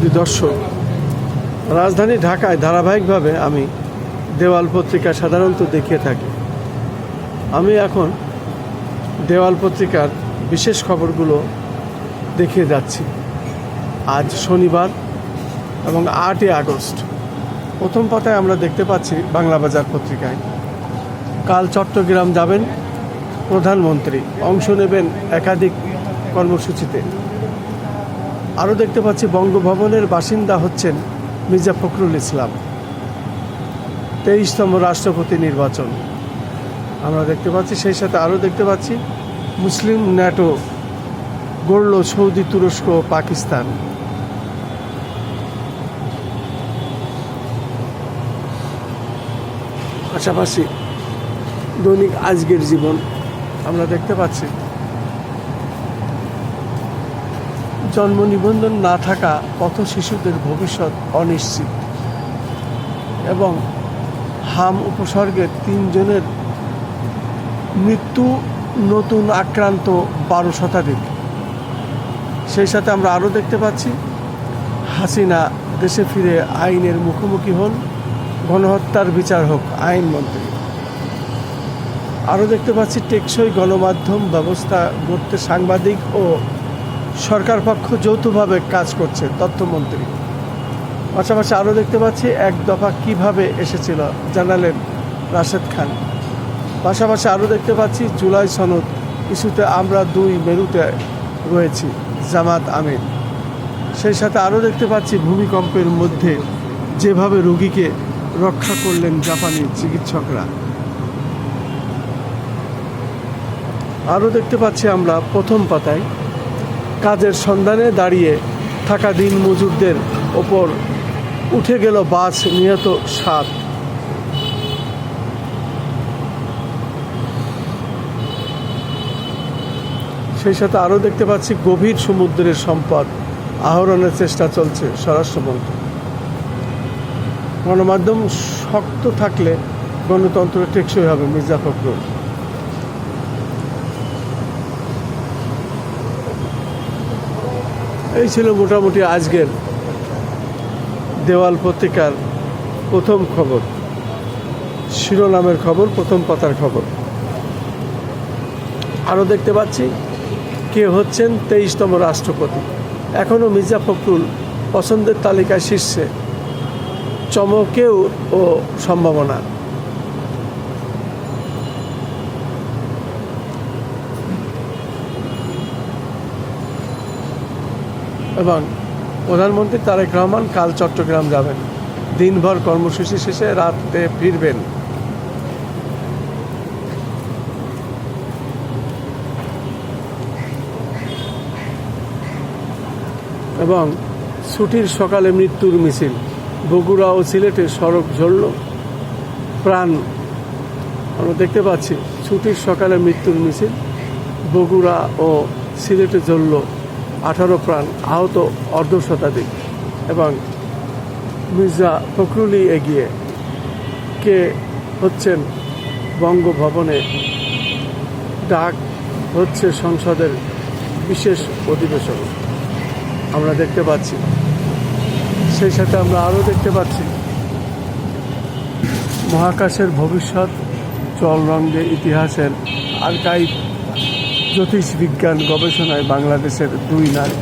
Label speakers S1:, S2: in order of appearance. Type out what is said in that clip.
S1: সুধী দর্শক, রাজধানী ঢাকায় ধারাবাহিকভাবে আমি দেওয়াল পত্রিকা সাধারণত দেখিয়ে থাকি। আমি এখন দেওয়াল পত্রিকার বিশেষ খবরগুলো দেখিয়ে যাচ্ছি। আজ শনিবার এবং 8ই আগস্ট। প্রথম পাতায় আমরা দেখতে পাচ্ছি বাংলা বাজার পত্রিকায়, কাল চট্টগ্রাম যাবেন প্রধানমন্ত্রী, অংশ নেবেন একাধিক কর্মসূচিতে। আরও দেখতে পাচ্ছি বঙ্গভবনের বাসিন্দা হচ্ছেন মির্জা ফখরুল ইসলাম। 23তম রাষ্ট্রপতি নির্বাচন আমরা দেখতে পাচ্ছি। সেই সাথে আরও দেখতে পাচ্ছি মুসলিম ন্যাটো গড়ল সৌদি, তুরস্ক, পাকিস্তান। পাশাপাশি দৈনিক আজকের জীবন আমরা দেখতে পাচ্ছি জন্ম নিবন্ধন না থাকা পথ শিশুদের ভবিষ্যৎ অনিশ্চিত, এবং হাম উপসর্গের 3 জনের মৃত্যু, নতুন আক্রান্ত 12 শতাধিক। সেই সাথে আমরা আরও দেখতে পাচ্ছি হাসিনা দেশে ফিরে আইনের মুখোমুখি হন, গণহত্যার বিচার হোক আইনমন্ত্রী। আরও দেখতে পাচ্ছি টেকসই গণমাধ্যম ব্যবস্থা গড়তে সাংবাদিক ও সরকার পক্ষ যৌথভাবে কাজ করছে তথ্যমন্ত্রী। পাশাপাশি আরও দেখতে পাচ্ছি এক দফা কিভাবে এসেছিল জানালেন রাশেদ খান। পাশাপাশি আরও দেখতে পাচ্ছি জুলাই সনদ ইস্যুতে আমরা 2 মেরুতে রয়েছি জামাত আমির। সেই সাথে আরও দেখতে পাচ্ছি ভূমিকম্পের মধ্যে যেভাবে রোগীকে রক্ষা করলেন জাপানি চিকিৎসকরা। আরও দেখতে পাচ্ছি আমরা প্রথম পাতায় কাজের সন্ধানে দাঁড়িয়ে থাকা দিন মজুরদের ওপর উঠে গেল বাস, নিহত 7। সেই সাথে আরও দেখতে পাচ্ছি গভীর সমুদ্রের সম্পদ আহরণের চেষ্টা চলছে স্বরাষ্ট্রমন্ত্রী। গণমাধ্যম শক্ত থাকলে গণতন্ত্র টেকসই হবে, মির্জা ফখরুল। এই ছিল মোটামুটি আজকের দেওয়াল পত্রিকার প্রথম খবর, শিরোনামের খবর, প্রথম পাতার খবর। আরও দেখতে পাচ্ছি কে হচ্ছেন 23তম রাষ্ট্রপতি। এখনও মির্জা ফখরুল পছন্দের তালিকায় শীর্ষে, চমকেও ও সম্ভাবনা। এবং প্রধানমন্ত্রী তারেক রহমান কাল চট্টগ্রাম যাবেন, দিনভর কর্মসূচি শেষে রাতে ফিরবেন। এবং ছুটির সকালে মৃত্যুর মিছিল, বগুড়া ও সিলেটে সড়ক ঝরল প্রাণ। আমরা দেখতে পাচ্ছি ছুটির সকালে মৃত্যুর মিছিল, বগুড়া ও সিলেটে ঝরল 18 প্রাণ, আহত অর্ধশতাধিক। এবং মির্জা ফখরুলই এগিয়ে, কে হচ্ছেন বঙ্গভবনে, ডাক হচ্ছে সংসদের বিশেষ অধিবেশন আমরা দেখতে পাচ্ছি। সেই সাথে আমরা আরও দেখতে পাচ্ছি মহাকাশের ভবিষ্যৎ, জলরঙে ইতিহাসের আর্কাইভ, জ্যোতিষবিজ্ঞান গবেষণায় বাংলাদেশের 2 নারী।